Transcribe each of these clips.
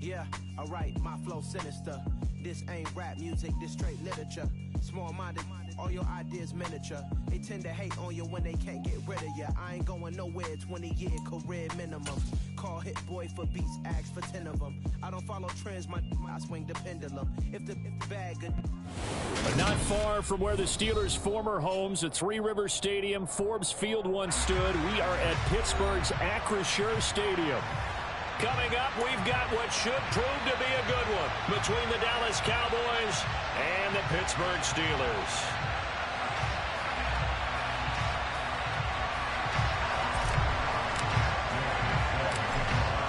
Yeah, alright, my flow sinister. This ain't rap music, this straight literature. Small-minded, all your ideas miniature. They tend to hate on you when they can't get rid of you. I ain't going nowhere, 20-year career minimum. Call Hit Boy for beats, ask for 10 of them. I don't follow trends, I swing the pendulum. If the bag good. But not far from where the Steelers' former homes at Three Rivers Stadium, Forbes Field once stood, we are at Pittsburgh's Acrisure Stadium. Coming up, we've got what should prove to be a good one between the Dallas Cowboys and the Pittsburgh Steelers.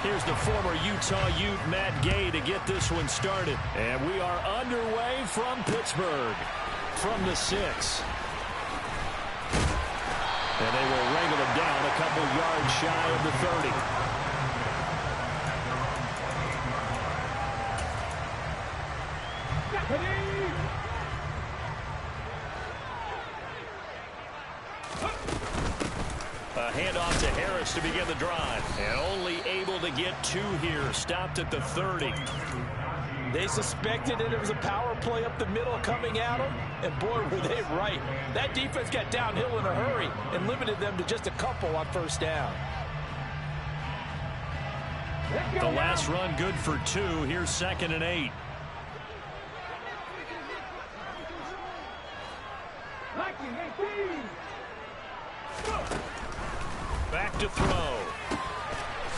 Here's the former Utah Ute, Matt Gay, to get this one started. And we are underway from Pittsburgh, from the 6. And they will wrangle him down a couple yards shy of the 30. A handoff to Harris to begin the drive. And only able to get 2 here. Stopped at the 30. They suspected that it was a power play up the middle coming at them. And boy, were they right. That defense got downhill in a hurry and limited them to just a couple on first down. The last run good for 2. Here's 2nd and 8. Back to throw.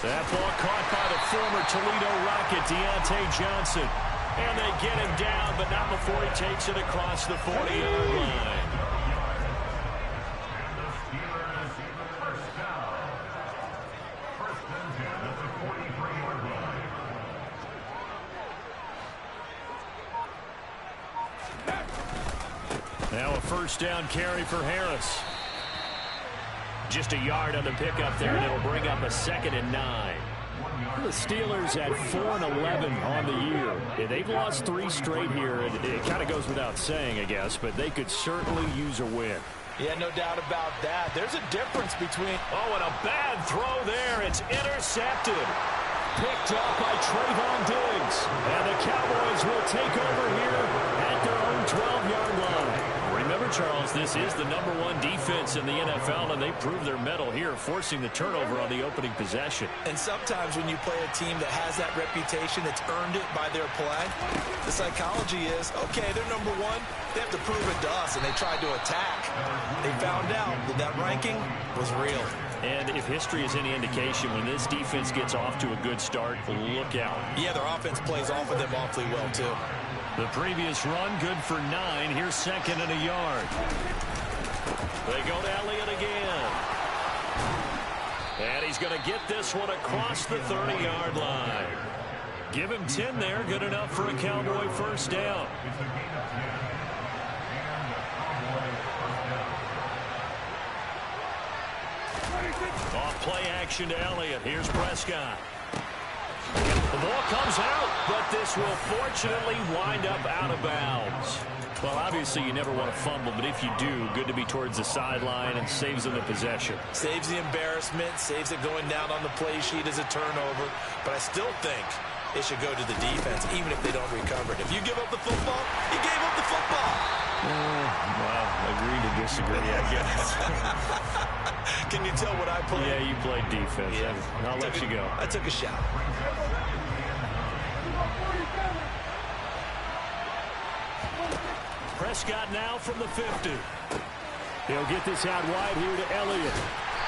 That ball caught by the former Toledo Rocket, Deontay Johnson. And they get him down, but not before he takes it across the 40-yard line. Now a first down carry for Harris. Just a yard on the pickup there, and it'll bring up a 2nd and 9. The Steelers at 4-11 on the year. Yeah, they've lost 3 straight here. It kind of goes without saying, I guess, but they could certainly use a win. Yeah, no doubt about that. There's a difference between... Oh, and a bad throw there. It's intercepted. Picked up by Trayvon Diggs. And the Cowboys will take over here at their own 12-yard line. Remember, Charles, this is the #1 defense in the NFL, and they prove their mettle here, forcing the turnover on the opening possession. And sometimes when you play a team that has that reputation, that's earned it by their play, the psychology is, okay, they're #1. They have to prove it to us, and they tried to attack. They found out that that ranking was real. And if history is any indication, when this defense gets off to a good start, look out. Yeah, their offense plays off of them awfully well, too. The previous run, good for 9. Here's 2nd and a yard. They go to Elliott again. And he's going to get this one across the 30-yard line. Give him 10 there, good enough for a Cowboy first down. Off play action to Elliott. Here's Prescott. The ball comes out, but this will fortunately wind up out of bounds. Well, obviously you never want to fumble, but if you do, good to be towards the sideline and saves them the possession. Saves the embarrassment, saves it going down on the play sheet as a turnover. But I still think it should go to the defense, even if they don't recover it. If you give up the football, you gave up the football. Well, agree to disagree, I guess. Can you tell what I played? Yeah, you played defense. Yeah. I'll let you go. I took a shot. Prescott now from the 50. He'll get this out wide here to Elliott.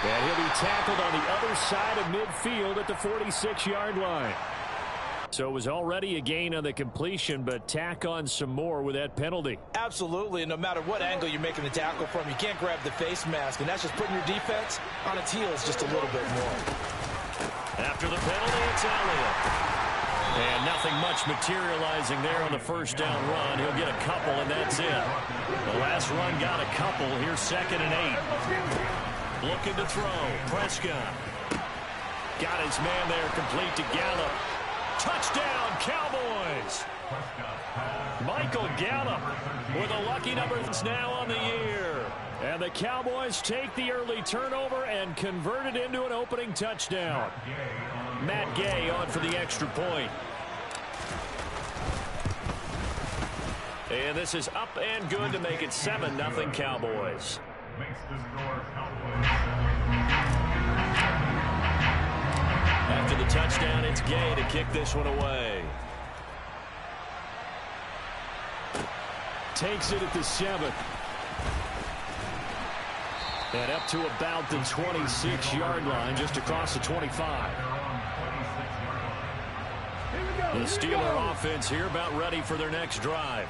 And he'll be tackled on the other side of midfield at the 46-yard line. So it was already a gain on the completion, but tack on some more with that penalty. Absolutely, and no matter what angle you're making the tackle from, you can't grab the face mask, and that's just putting your defense on its heels just a little bit more. After the penalty, it's Elliott. And nothing much materializing there on the first down run. He'll get a couple, and that's it. The last run got a couple. Here's 2nd and 8. Looking to throw. Prescott. Got his man there, complete to Gallup. Touchdown, Cowboys! Michael Gallup with a lucky number now on the year. And the Cowboys take the early turnover and convert it into an opening touchdown. Matt Gay on for the extra point. And this is up and good to make it 7-0 Cowboys. After the touchdown, it's Gay to kick this one away. Takes it at the 7. And up to about the 26-yard line, just across the 25. The Steeler offense here about ready for their next drive.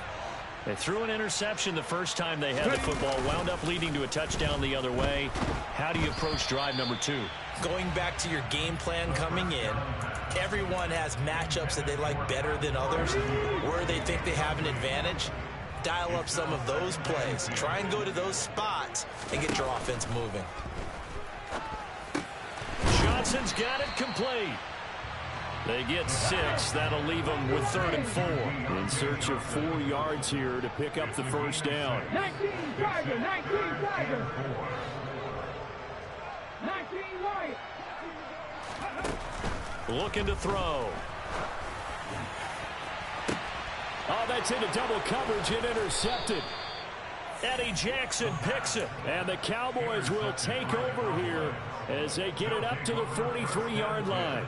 They threw an interception the first time they had the football, wound up leading to a touchdown the other way. How do you approach drive number 2? Going back to your game plan coming in, everyone has matchups that they like better than others, where they think they have an advantage. Dial up some of those plays. Try and go to those spots and get your offense moving. Johnson's got it complete. They get 6. That'll leave them with 3rd and 4. In search of 4 yards here to pick up the first down. 19 Tiger, 19 Tiger. 19 White. Looking to throw. Oh, that's into double coverage and intercepted. Eddie Jackson picks it. And the Cowboys will take over here as they get it up to the 43-yard line.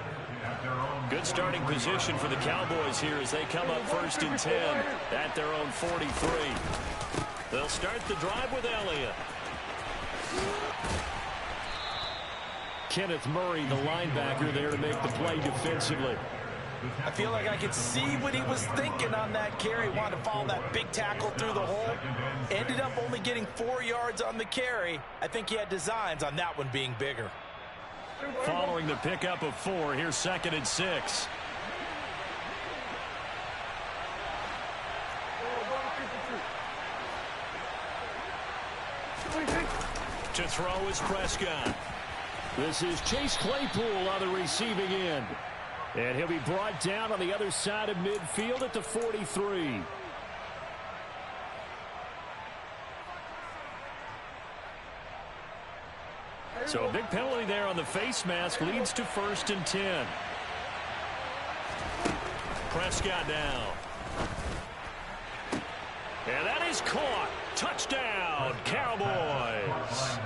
Good starting position for the Cowboys here as they come up 1st and 10 at their own 43. They'll start the drive with Elliott. Kenneth Murray, the linebacker, there to make the play defensively. I feel like I could see what he was thinking on that carry. Wanted to follow that big tackle through the hole. Ended up only getting 4 yards on the carry. I think he had designs on that one being bigger. Following the pickup of 4, here's 2nd and 6. To throw is Prescott. This is Chase Claypool on the receiving end. And he'll be brought down on the other side of midfield at the 43. So a big penalty there on the face mask leads to 1st and 10. Prescott down. And that is caught. Touchdown, Cowboys.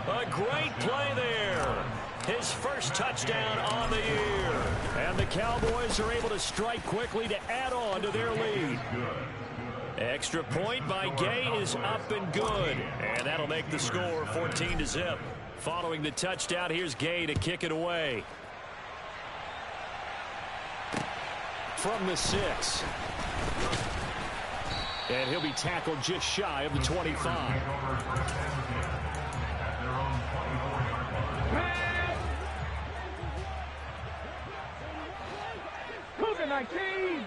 A great play there. His first touchdown on the year. And the Cowboys are able to strike quickly to add on to their lead. Extra point by Gay is up and good. And that'll make the score 14-0. Following the touchdown, here's Gay to kick it away. From the 6. And he'll be tackled just shy of the 25. Cougar 19.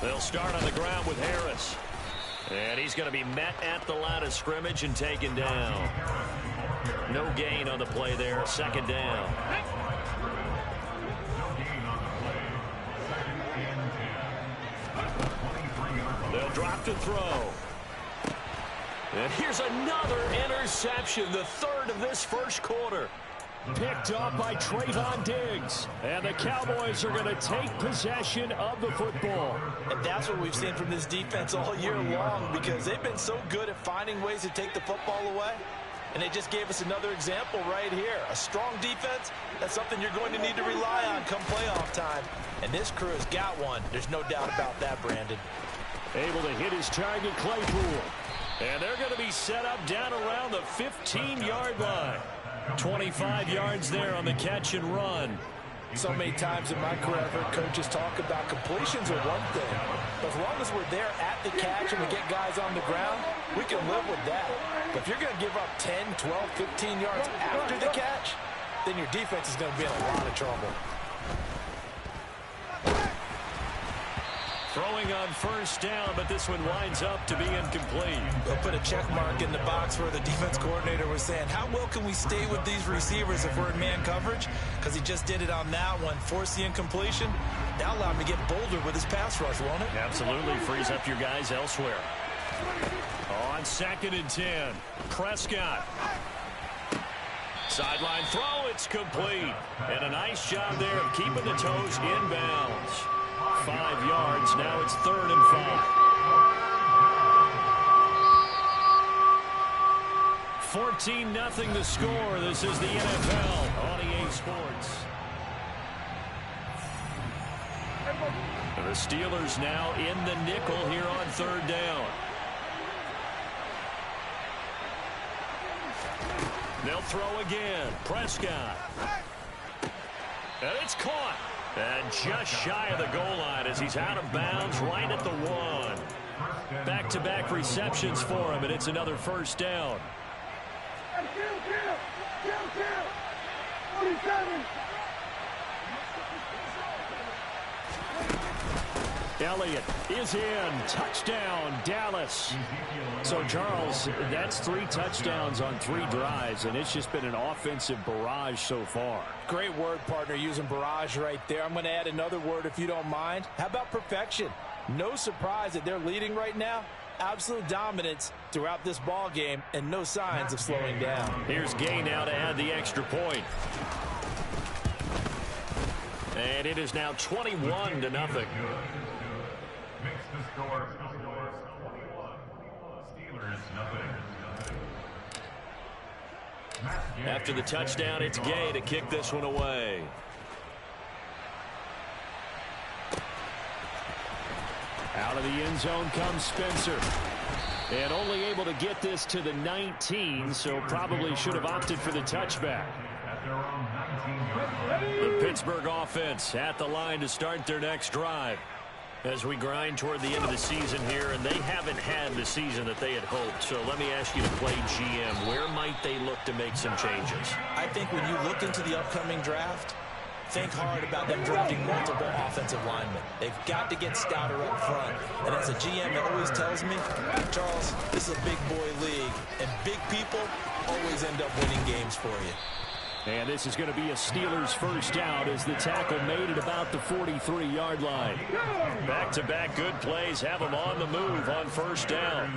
They'll start on the ground with Harris. And he's going to be met at the line of scrimmage and taken down. No gain on the play there. 2nd down. They'll drop to throw. And here's another interception, the 3rd of this first quarter. Picked up by Trayvon Diggs. And the Cowboys are going to take possession of the football. And that's what we've seen from this defense all year long, because they've been so good at finding ways to take the football away. And they just gave us another example right here. A strong defense, that's something you're going to need to rely on come playoff time. And this crew has got one. There's no doubt about that, Brandon. Able to hit his target, Claypool. And they're going to be set up down around the 15-yard line. 25 yards there on the catch and run. So many times in my career, I've heard coaches talk about completions are one thing. But as long as we're there at the catch and we get guys on the ground, we can live with that. But if you're going to give up 10, 12, 15 yards after the catch, then your defense is going to be in a lot of trouble. Throwing on 1st down, but this one winds up to be incomplete. They'll put a check mark in the box where the defense coordinator was saying, how well can we stay with these receivers if we're in man coverage? Because he just did it on that one, forced the incompletion. That'll allow him to get bolder with his pass rush, won't it? Absolutely, frees up your guys elsewhere. On 2nd and 10, Prescott. Sideline throw, it's complete. And a nice job there of keeping the toes inbounds. 5 yards, now it's 3rd and 5. 14-0 the score. This is the NFL on EA Sports. The Steelers now in the nickel here on 3rd down. They'll throw again. Prescott. And it's caught. And just shy of the goal line as he's out of bounds right at the 1. Back-to-back receptions for him, and it's another 1st down. 47. Elliott is in. Touchdown, Dallas. So, Charles, that's 3 touchdowns on 3 drives, and it's just been an offensive barrage so far. Great word, partner, using barrage right there. I'm going to add another word if you don't mind. How about perfection? No surprise that they're leading right now. Absolute dominance throughout this ball game and no signs of slowing down. Here's Gay now to add the extra point. And it is now 21-0. After the touchdown, it's Gay to kick this one away. Out of the end zone comes Spencer. And only able to get this to the 19, so probably should have opted for the touchback. The Pittsburgh offense at the line to start their next drive. As we grind toward the end of the season here, and they haven't had the season that they had hoped. So let me ask you to play GM. Where might they look to make some changes? I think when you look into the upcoming draft, think hard about them drafting multiple offensive linemen. They've got to get stouter up front. And as a GM, it always tells me, Charles, this is a big boy league, and big people always end up winning games for you. And this is going to be a Steelers first down as the tackle made at about the 43-yard line. Back-to-back good plays have them on the move on first down.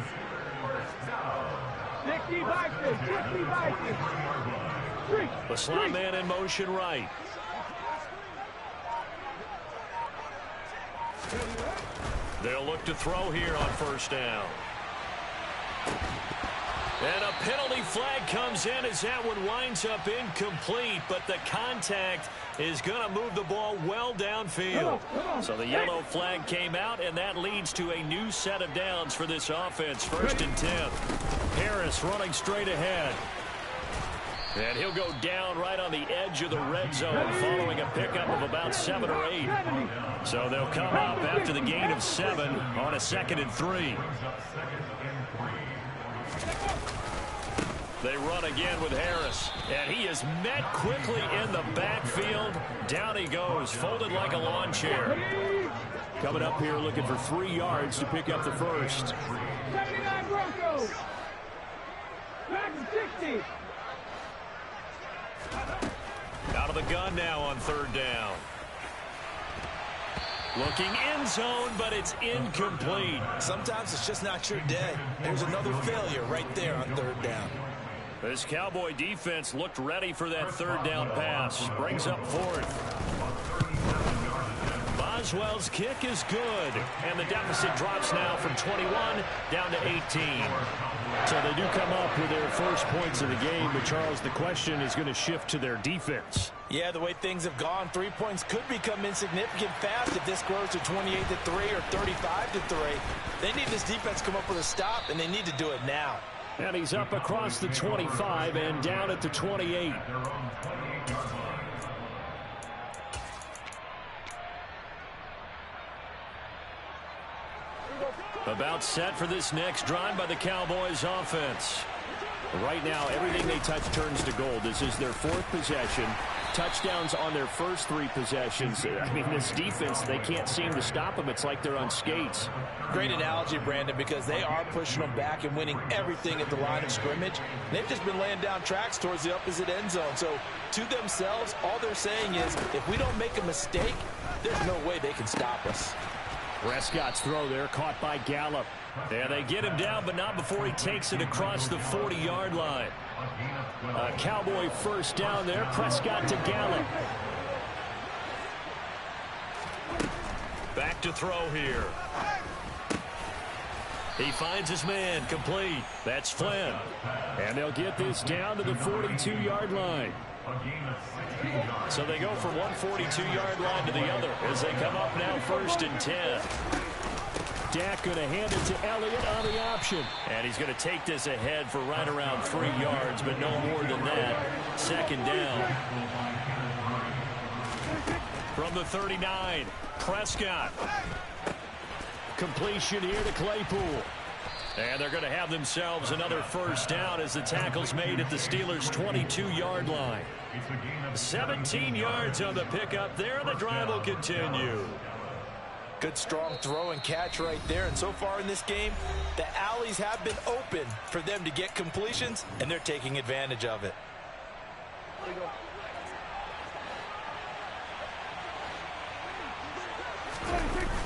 60 Vikings, 60 Vikings. The slot man in motion right. They'll look to throw here on first down. And a penalty flag comes in as that one winds up incomplete, but the contact is going to move the ball well downfield. So the yellow flag came out, and that leads to a new set of downs for this offense. 1st and 10. Harris running straight ahead. And he'll go down right on the edge of the red zone following a pickup of about 7 or 8. So they'll come up after the gain of 7 on a 2nd and 3. They run again with Harris, and he is met quickly in the backfield. Down he goes, folded like a lawn chair. Coming up here looking for 3 yards to pick up the first. 79 Broncos. Back to 60. Out of the gun now on 3rd down. Looking end zone, but it's incomplete. Sometimes it's just not your day. There's another failure right there on 3rd down. This Cowboy defense looked ready for that 3rd down pass. Brings up 4th. Boswell's kick is good. And the deficit drops now from 21 down to 18. So they do come up with their first points of the game. But, Charles, the question is going to shift to their defense. Yeah, the way things have gone, 3 points could become insignificant fast if this grows to 28-3 or 35-3. They need this defense to come up with a stop, and they need to do it now. And he's up across the 25 and down at the 28. About set for this next drive by the Cowboys offense. Right now, everything they touch turns to gold. This is their 4th possession. Touchdowns on their first 3 possessions. I mean, this defense, they can't seem to stop them. It's like they're on skates. Great analogy, Brandon, because they are pushing them back and winning everything at the line of scrimmage. They've just been laying down tracks towards the opposite end zone. So, to themselves, all they're saying is, if we don't make a mistake, there's no way they can stop us. Prescott's throw there caught by Gallup. And they get him down, but not before he takes it across the 40-yard line. A Cowboy first down there. Prescott to Gallup. Back to throw here. He finds his man, complete. That's Flynn. And they'll get this down to the 42-yard line. So they go from one 42-yard line to the other as they come up now 1st and 10. Dak going to hand it to Elliott on the option. And he's going to take this ahead for right around 3 yards, but no more than that. 2nd down. From the 39, Prescott. Completion here to Claypool. And they're going to have themselves another 1st down as the tackle's made at the Steelers' 22-yard line. 17 yards on the pickup there, and the drive will continue. Good strong throw and catch right there. And so far in this game, the alleys have been open for them to get completions, and they're taking advantage of it.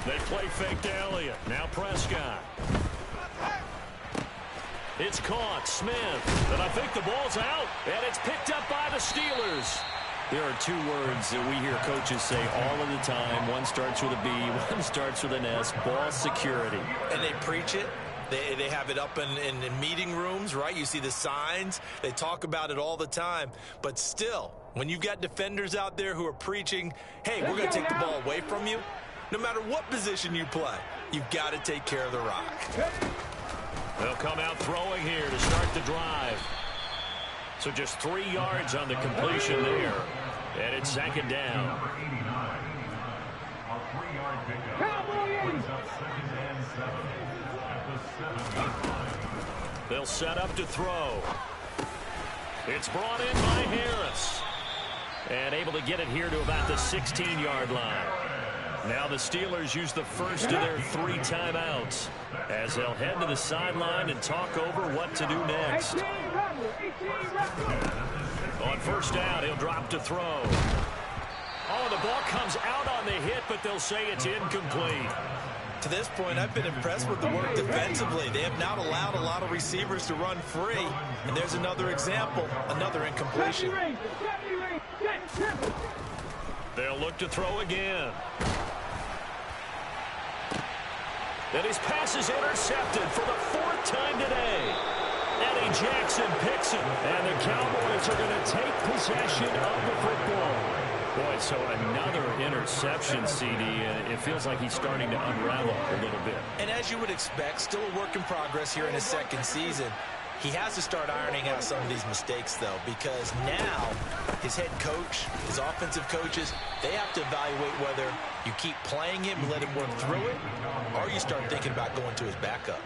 They play fake to Elliott. Now Prescott. It's caught. Smith. And I think the ball's out. And it's picked up by the Steelers. There are 2 words that we hear coaches say all of the time. One starts with a B, one starts with an S. Ball security. And they preach it. They have it up in meeting rooms, right? You see the signs. They talk about it all the time. But still, when you've got defenders out there who are preaching, hey, we're going to take the ball away from you, no matter what position you play, you've got to take care of the rock. They'll come out throwing here to start the drive. So just 3 yards on the completion there. And it's 2nd down. They'll set up to throw. It's brought in by Harris. And able to get it here to about the 16-yard line. Now the Steelers use the first of their 3 timeouts as they'll head to the sideline and talk over what to do next. On 1st down, he'll drop to throw. Oh, the ball comes out on the hit, but they'll say it's incomplete. To this point, I've been impressed with the work defensively. They have not allowed a lot of receivers to run free. And there's another example, another incompletion. They'll look to throw again. And his pass is intercepted for the 4th time today. Eddie Jackson picks it. And the Cowboys are going to take possession of the football. Boy, so another interception, CD. It feels like he's starting to unravel a little bit. And as you would expect, still a work in progress here in his 2nd season. He has to start ironing out some of these mistakes, though, because now his head coach, his offensive coaches, they have to evaluate whether you keep playing him and let him work through it, or you start thinking about going to his backup.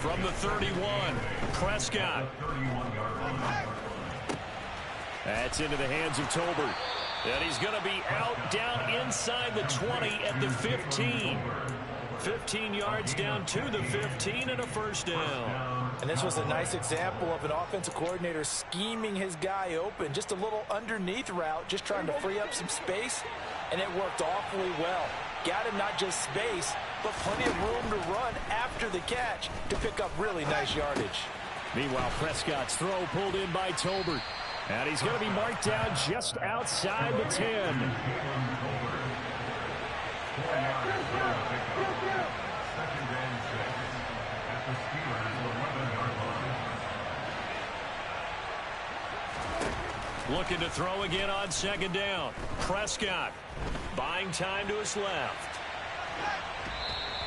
From the 31, Prescott. That's into the hands of Tolbert. And he's going to be out down inside the 20 at the 15. 15 yards down to the 15 and a 1st down. And this was a nice example of an offensive coordinator scheming his guy open. Just a little underneath route, just trying to free up some space, and it worked awfully well. Got him not just space, but plenty of room to run after the catch to pick up really nice yardage. Meanwhile, Prescott's throw pulled in by Tolbert. And he's going to be marked down just outside the 10. Looking to throw again on 2nd down. Prescott buying time to his left.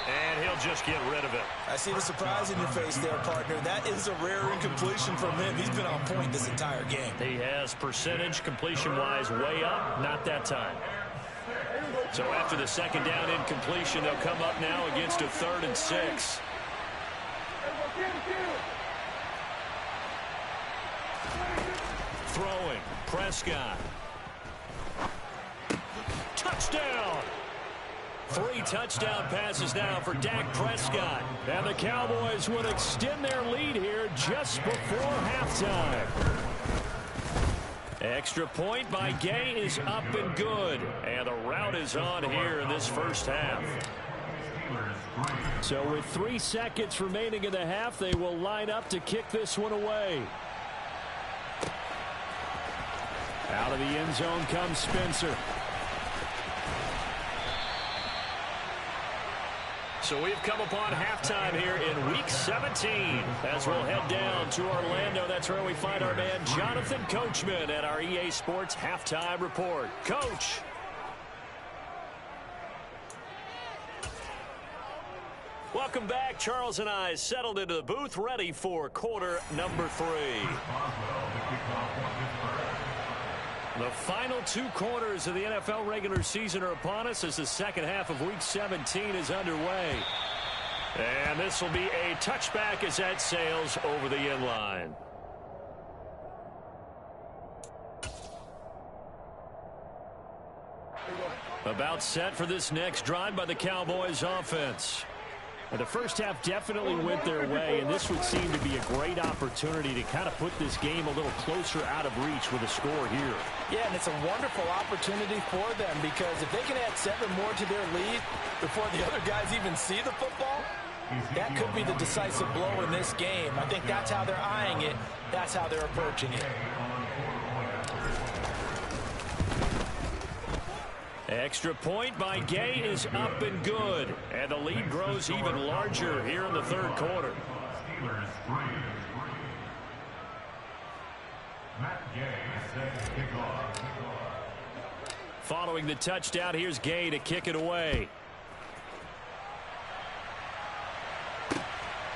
And he'll just get rid of it. I see the surprise in your face there, partner. That is a rare incompletion from him. He's been on point this entire game. He has percentage completion-wise way up. Not that time. So after the 2nd down incompletion, they'll come up now against a 3rd and 6. Throwing, Prescott. Touchdown! 3 touchdown passes now for Dak Prescott. And the Cowboys would extend their lead here just before halftime. Extra point by Gay is up and good. And the route is on here in this 1st half. So with 3 seconds remaining in the half, they will line up to kick this one away. Out of the end zone comes Spencer. So we've come upon halftime here in Week 17. As we'll head down to Orlando, that's where we find our man Jonathan Coachman at our EA Sports Halftime Report. Coach. Welcome back. Charles and I settled into the booth, ready for quarter number 3. The final 2 quarters of the NFL regular season are upon us as the second half of Week 17 is underway. And this will be a touchback as that sails over the end line. About set for this next drive by the Cowboys offense. And the first half definitely went their way, and this would seem to be a great opportunity to kind of put this game a little closer out of reach with a score here. Yeah, and it's a wonderful opportunity for them because if they can add 7 more to their lead before the other guys even see the football, that could be the decisive blow in this game. I think that's how they're eyeing it. That's how they're approaching it. Extra point by Gay is up and good. And the lead grows even larger here in the third quarter. Following the touchdown, here's Gay to kick it away.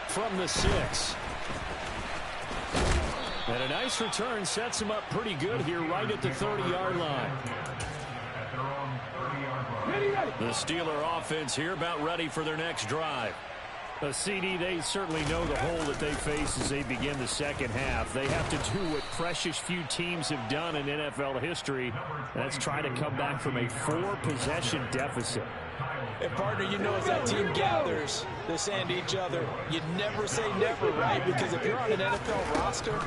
From the 6. And a nice return sets him up pretty good here right at the 30-yard line. The Steeler offense here about ready for their next drive. A CD, they certainly know the hole that they face as they begin the second half. They have to do what precious few teams have done in NFL history. That's try to come back from a 4-possession deficit. And partner, you know, as that team gathers, they're saying to each other, you never say never, right? Because if you're on an NFL roster,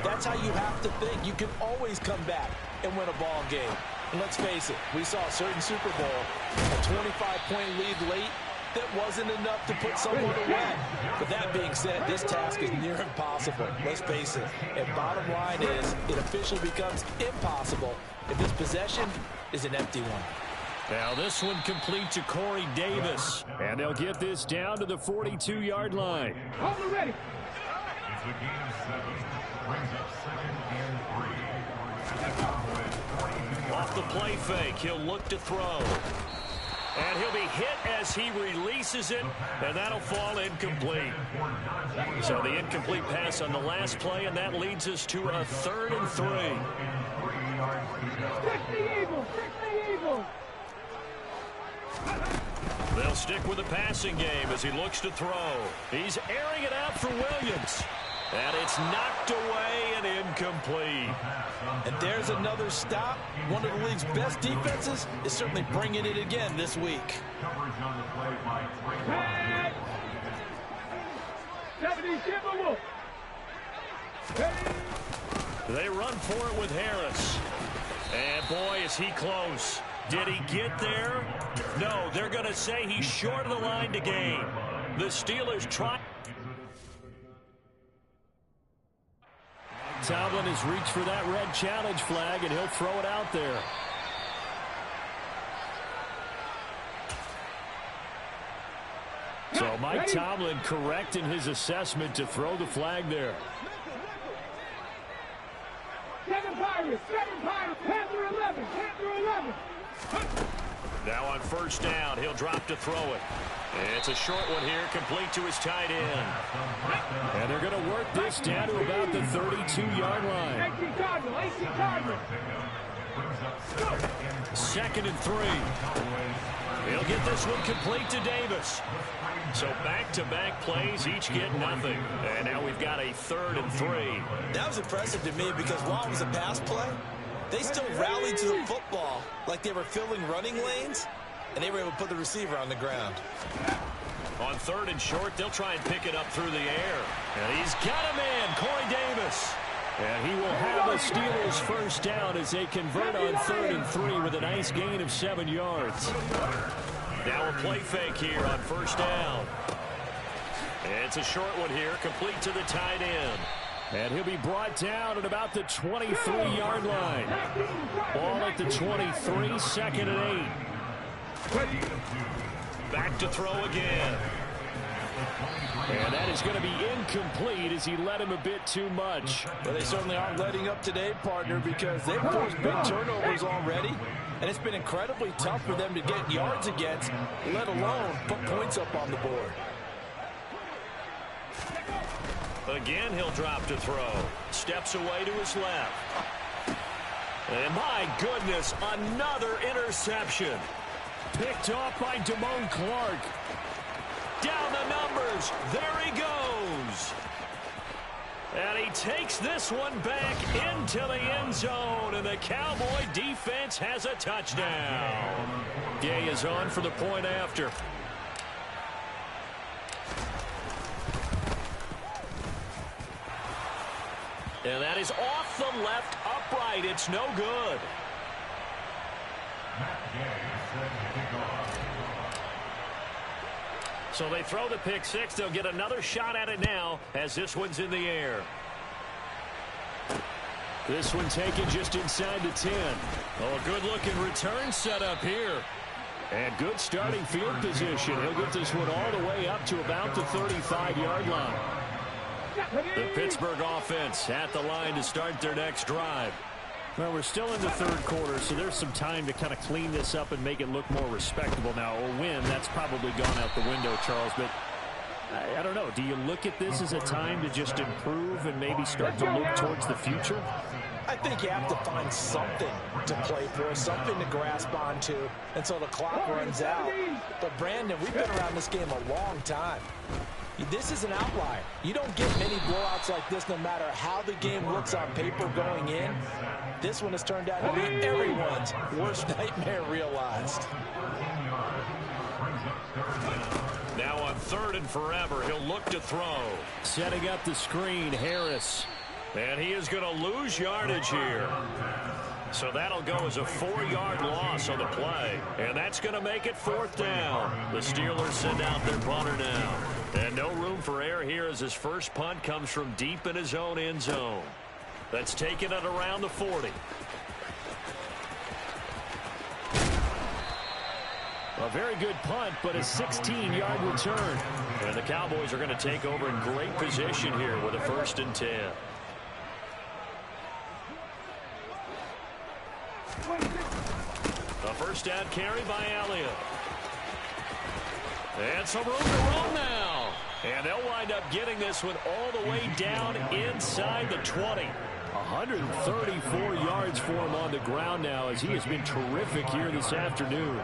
that's how you have to think. You can always come back and win a ball game. And let's face it, we saw a certain Super Bowl, a 25-point lead late, that wasn't enough to put someone away. But that being said, this task is near impossible. Let's face it. And bottom line is, it officially becomes impossible if this possession is an empty one. Now this one complete to Corey Davis. And they'll get this down to the 42-yard line. Hold it ready. It's a gain of 7. Brings up 2nd and 3. Off the play fake, he'll look to throw. And he'll be hit as he releases it, and that'll fall incomplete. So the incomplete pass on the last play, and that leads us to a 3rd and 3. Stick the Eagles. Stick the Eagles. They'll stick with the passing game as he looks to throw. He's airing it out for Williams. And it's knocked away and incomplete. And there's another stop. One of the league's best defenses is certainly bringing it again this week. Tag. 70 Timberwolves. They run for it with Harris. And boy, is he close. Did he get there? No, they're going to say he's short of the line to gain. The Steelers try. Tomlin has reached for that red challenge flag, and he'll throw it out there. So Mike Tomlin correct in his assessment to throw the flag there. 7 Pirates. 7 Pirates. Panther 11. Panther 11. Now on first down, he'll drop to throw it. It's a short one here, complete to his tight end. And they're going to work this down to about the 32-yard line. 18 Cardinal. 18 Cardinal. 2nd and 3. He'll get this one complete to Davis. So back-to-back plays, each get nothing. And now we've got a 3rd and 3. That was impressive to me because while it was a pass play, they still rallied to the football like they were filling running lanes, and they were able to put the receiver on the ground. On 3rd and short, they'll try and pick it up through the air. And he's got a man, Corey Davis. And he will have the Steelers first down as they convert on 3rd and 3 with a nice gain of 7 yards. Now a play fake here on first down. It's a short one here, complete to the tight end. And he'll be brought down at about the 23-yard line. Ball at the 23, second and 8. Back to throw again. And that is going to be incomplete as he led him a bit too much. Well, they certainly aren't letting up today, partner, because they've forced big turnovers already. And it's been incredibly tough for them to get yards against, let alone put points up on the board. Again, he'll drop to throw. Steps away to his left. And my goodness, another interception. Picked off by Damone Clark. Down the numbers. There he goes. And he takes this one back into the end zone. And the Cowboy defense has a touchdown. Gay is on for the point after. And that is off the left upright. It's no good. So they throw the pick six. They'll get another shot at it now as this one's in the air. This one taken just inside the 10. Oh, a good-looking return set up here. And good starting field position. He'll get this one all the way up to about the 35-yard line. The Pittsburgh offense at the line to start their next drive. Well, we're still in the third quarter, so there's some time to kind of clean this up and make it look more respectable now. A win, that's probably gone out the window, Charles, but I don't know. Do you look at this as a time to just improve and maybe start to look towards the future? I think you have to find something to play for, something to grasp onto until the clock runs out. But, Brandon, we've been around this game a long time. This is an outlier. You don't get many blowouts like this no matter how the game looks on paper going in. This one has turned out to be everyone's worst nightmare realized. Now on third and forever, he'll look to throw. Setting up the screen, Harris. And he is going to lose yardage here. So that'll go as a 4-yard loss on the play. And that's going to make it fourth down. The Steelers send out their punter now. And no room for error here as his first punt comes from deep in his own end zone. That's taken it around the 40. A very good punt, but a 16-yard return. And the Cowboys are going to take over in great position here with a 1st and 10. A first down carry by Elliott. And some room to roll now. And they'll wind up getting this one all the way down inside the 20. 134 yards for him on the ground now as he has been terrific here this afternoon.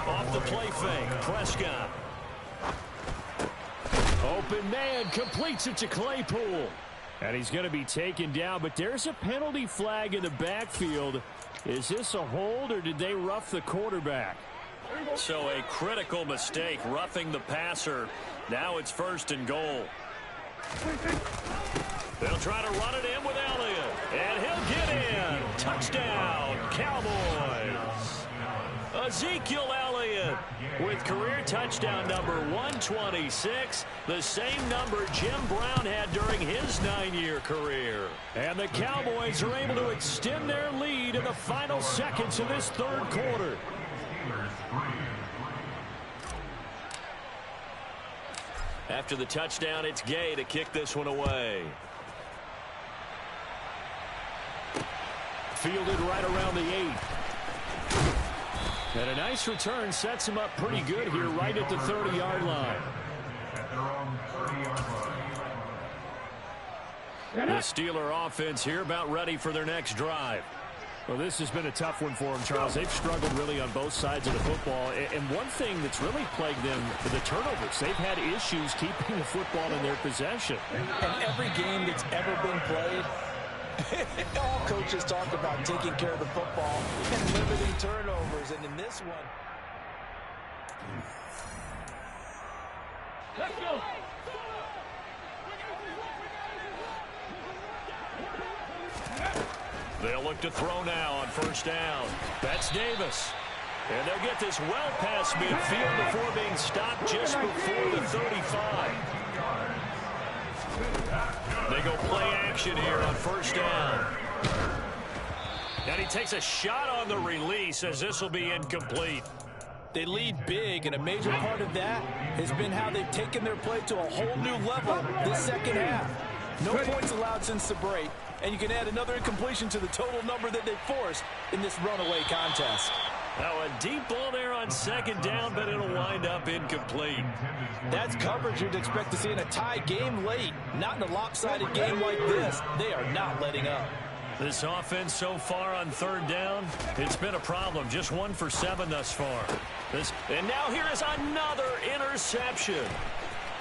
Off the play fake, Prescott. Open man completes it to Claypool. And he's going to be taken down, but there's a penalty flag in the backfield. Is this a hold or did they rough the quarterback? So a critical mistake, roughing the passer. Now it's 1st and goal. They'll try to run it in with Elliott. And he'll get in. Touchdown, Cowboys. Ezekiel Elliott with career touchdown number 126, the same number Jim Brown had during his 9-year career. And the Cowboys are able to extend their lead in the final seconds of this third quarter. After the touchdown, it's Gay to kick this one away. Fielded right around the 8. And a nice return sets him up pretty good here right at the 30-yard line. The Steeler offense here about ready for their next drive. Well, this has been a tough one for them, Charles. They've struggled really on both sides of the football. And one thing that's really plagued them, the turnovers. They've had issues keeping the football in their possession. And every game that's ever been played, all coaches talk about taking care of the football and limiting turnovers. And in this one, Let's go. They'll look to throw now on 1st down. That's Davis. And they'll get this well past midfield before being stopped just before the 35. They go play action here on first down. And he takes a shot on the release as this will be incomplete. They lead big, and a major part of that has been how they've taken their play to a whole new level this second half. No points allowed since the break, and you can add another incompletion to the total number that they forced in this runaway contest. Now a deep ball there on second down, but it'll wind up incomplete. That's coverage you'd expect to see in a tie game late. Not in a lopsided game like this. They are not letting up. This offense so far on third down, it's been a problem. Just 1 for 7 thus far. And now here is another interception.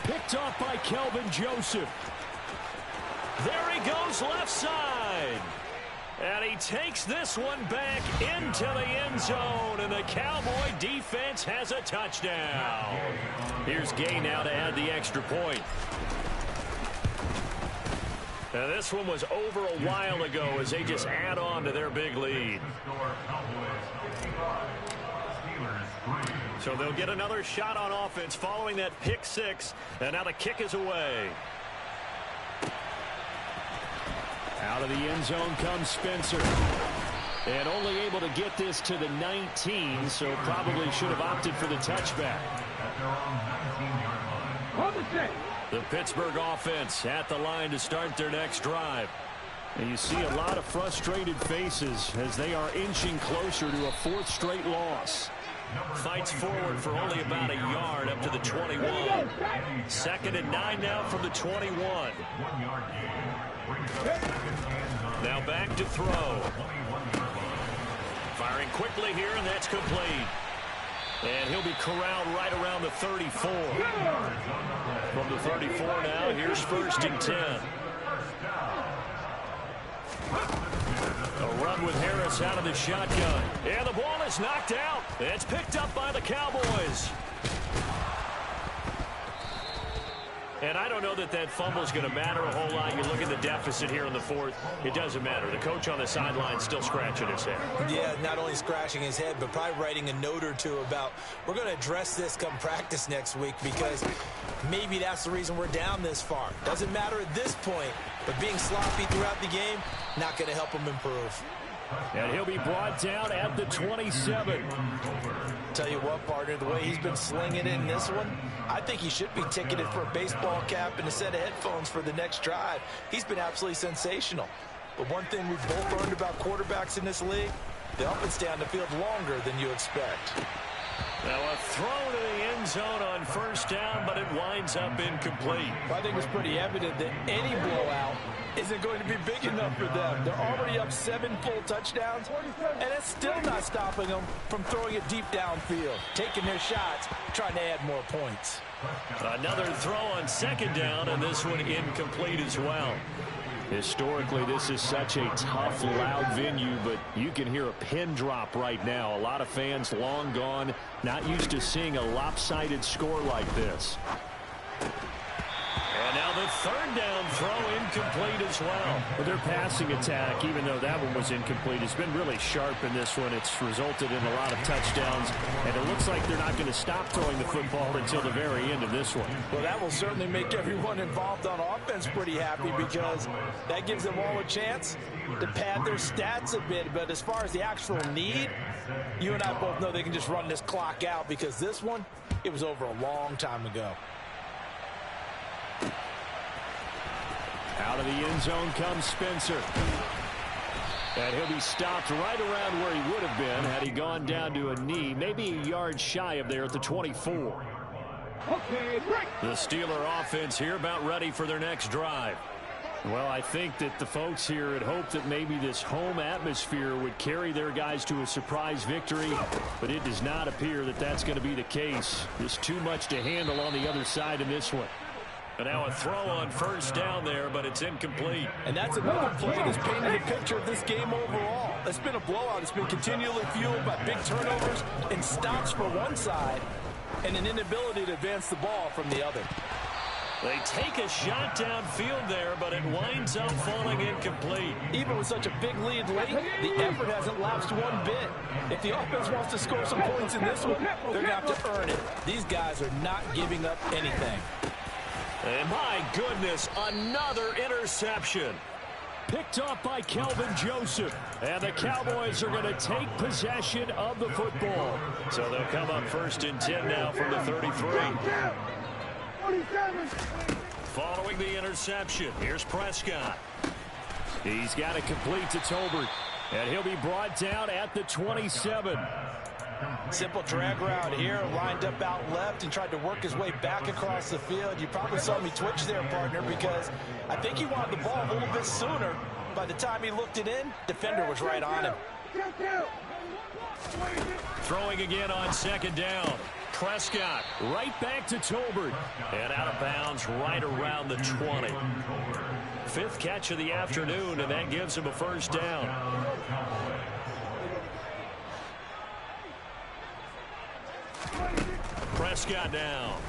Picked off by Kelvin Joseph. There he goes left side. And he takes this one back into the end zone, and the Cowboy defense has a touchdown. Here's Gay now to add the extra point. Now this one was over a while ago as they just add on to their big lead. So they'll get another shot on offense following that pick six, and now the kick is away. Out of the end zone comes Spencer. And only able to get this to the 19, so probably should have opted for the touchback. The Pittsburgh offense at the line to start their next drive. And you see a lot of frustrated faces as they are inching closer to a 4th straight loss. Fights forward for only about a yard up to the 21. 2nd and 9 now from the 21. Now back to throw. Firing quickly here, and that's complete. And he'll be corralled right around the 34. From the 34 now, here's 1st and 10. A run with Harris out of the shotgun. And the ball is knocked out. It's picked up by the Cowboys. And I don't know that that fumble is going to matter a whole lot. You look at the deficit here in the 4th. It doesn't matter. The coach on the sideline still scratching his head. Yeah, not only scratching his head, but probably writing a note or two about, we're going to address this come practice next week, because maybe that's the reason we're down this far. Doesn't matter at this point, but being sloppy throughout the game, not going to help him improve. And he'll be brought down at the 27. Tell you what, partner, the way he's been slinging it in this one, I think he should be ticketed for a baseball cap and a set of headphones for the next drive. He's been absolutely sensational. But one thing we've both learned about quarterbacks in this league, they often stay on the field longer than you expect. Now a throw to the end zone on 1st down, but it winds up incomplete. I think it's pretty evident that any blowout isn't going to be big enough for them. They're already up 7 full touchdowns, and it's still not stopping them from throwing it deep downfield, taking their shots, trying to add more points. Another throw on 2nd down, and this one incomplete as well. Historically, this is such a tough, loud venue, but you can hear a pin drop right now. A lot of fans long gone, not used to seeing a lopsided score like this. And now the 3rd down throw incomplete as well. But their passing attack, even though that one was incomplete, has been really sharp in this one. It's resulted in a lot of touchdowns, and it looks like they're not going to stop throwing the football until the very end of this one. Well, that will certainly make everyone involved on offense pretty happy, because that gives them all a chance to pad their stats a bit. But as far as the actual need, you and I both know they can just run this clock out, because this one, it was over a long time ago. Out of the end zone comes Spencer. And he'll be stopped right around where he would have been had he gone down to a knee, maybe a yard shy of there at the 24. The Steeler offense here about ready for their next drive. Well, I think that the folks here had hoped that maybe this home atmosphere would carry their guys to a surprise victory, but it does not appear that that's going to be the case. There's too much to handle on the other side in this one. And now a throw on 1st down there, but it's incomplete. And that's another play that's painted a picture of this game overall. It's been a blowout. It's been continually fueled by big turnovers and stops for one side and an inability to advance the ball from the other. They take a shot downfield there, but it winds up falling incomplete. Even with such a big lead late, the effort hasn't lapsed one bit. If the offense wants to score some points in this one, they're going to have to earn it. These guys are not giving up anything. And my goodness, another interception. Picked off by Kelvin Joseph. And the Cowboys are going to take possession of the football. So they'll come up 1st and 10 now from the 33. Following the interception, here's Prescott. He's got it complete to Tolbert. And he'll be brought down at the 27. Simple drag route here, lined up out left and tried to work his way back across the field. You probably saw me twitch there, partner, because I think he wanted the ball a little bit sooner. By the time he looked it in, defender was right on him. Throwing again on 2nd down. Prescott right back to Tolbert. And out of bounds right around the 20. 5th catch of the afternoon, and that gives him a 1st down. Prescott down.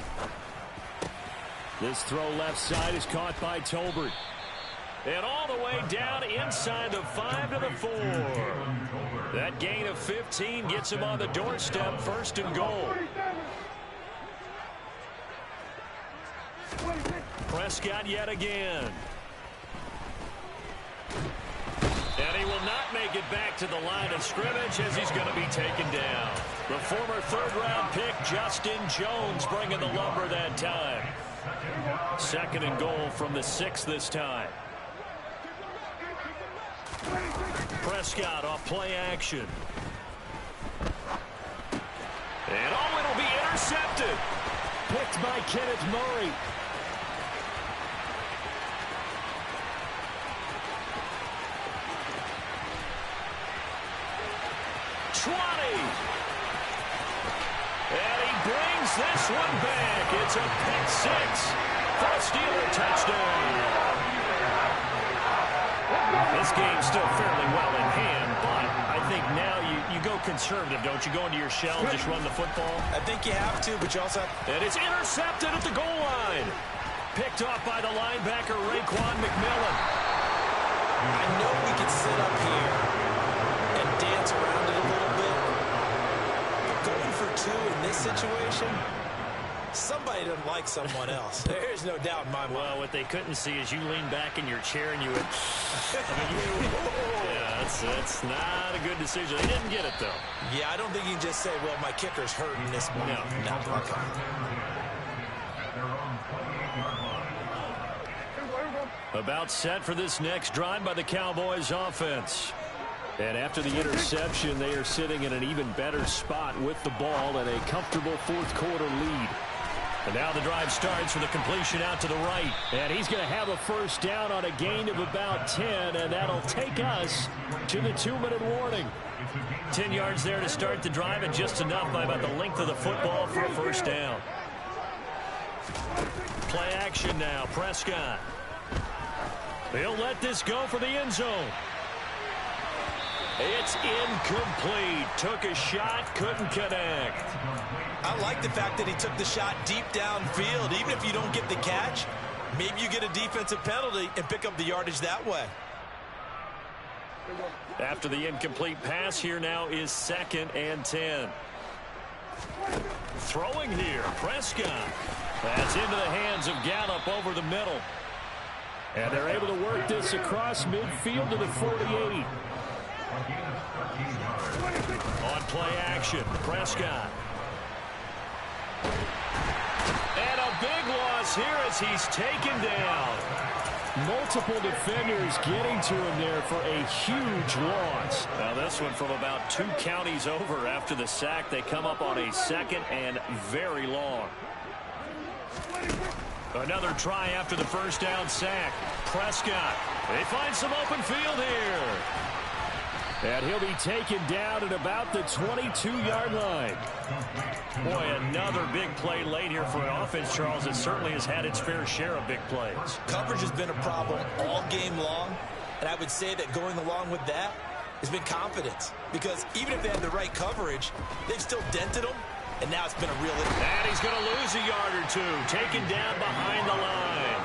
This throw left side is caught by Tolbert. And all the way down inside the 5 to the 4. That gain of 15 gets him on the doorstep, 1st and goal. Prescott yet again. And he will not make it back to the line of scrimmage as he's going to be taken down. The former 3rd-round pick, Justin Jones, bringing the lumber that time. 2nd and goal from the 6 this time. Prescott off play action. And it'll be intercepted. Picked by Kenneth Murray. And he brings this one back. It's a pick 6 for a Steeler touchdown. This game's still fairly well in hand, but I think now you go conservative, don't you? Go into your shell and just run the football? I think you have to, but you also have to. And it's intercepted at the goal line. Picked off by the linebacker, Raekwon McMillan. I know we can sit up here and dance around it a little bit, but going for 2 in this situation, somebody doesn't like someone else. There's no doubt in my mind. Well, what they couldn't see is you lean back in your chair and you would... yeah, that's not a good decision. They didn't get it, though. Yeah, I don't think you can just say, well, my kicker's hurting this one. No. Okay. About set for this next drive by the Cowboys offense. And after the interception, they are sitting in an even better spot with the ball and a comfortable 4th quarter lead. And now the drive starts with a completion out to the right. And he's going to have a 1st down on a gain of about 10, and that'll take us to the 2-minute warning. 10 yards there to start the drive, and just enough by about the length of the football for a 1st down. Play action now, Prescott. He'll let this go for the end zone. It's incomplete. Took a shot, couldn't connect. I like the fact that he took the shot deep downfield. Even if you don't get the catch, maybe you get a defensive penalty and pick up the yardage that way. After the incomplete pass, here now is 2nd and 10. Throwing here, Prescott. That's into the hands of Gallup over the middle. And they're able to work this across midfield to the 48. On play action, Prescott. And a big loss here as he's taken down. Multiple defenders getting to him there for a huge loss. Now this one from about 2 counties over after the sack. They come up on a 2nd and very long. Another try after the 1st down sack. Prescott. They find some open field here. And he'll be taken down at about the 22-yard line. Boy, another big play late here for an offense, Charles. It certainly has had its fair share of big plays. Coverage has been a problem all game long, and I would say that going along with that has been confidence. Because even if they had the right coverage, they've still dented them and now it's been a real... And he's going to lose a yard or two, taken down behind the line.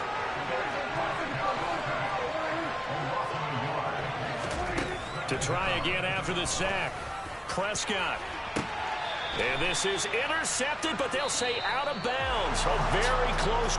To try again after the sack, Prescott. And this is intercepted, but they'll say out of bounds. A very close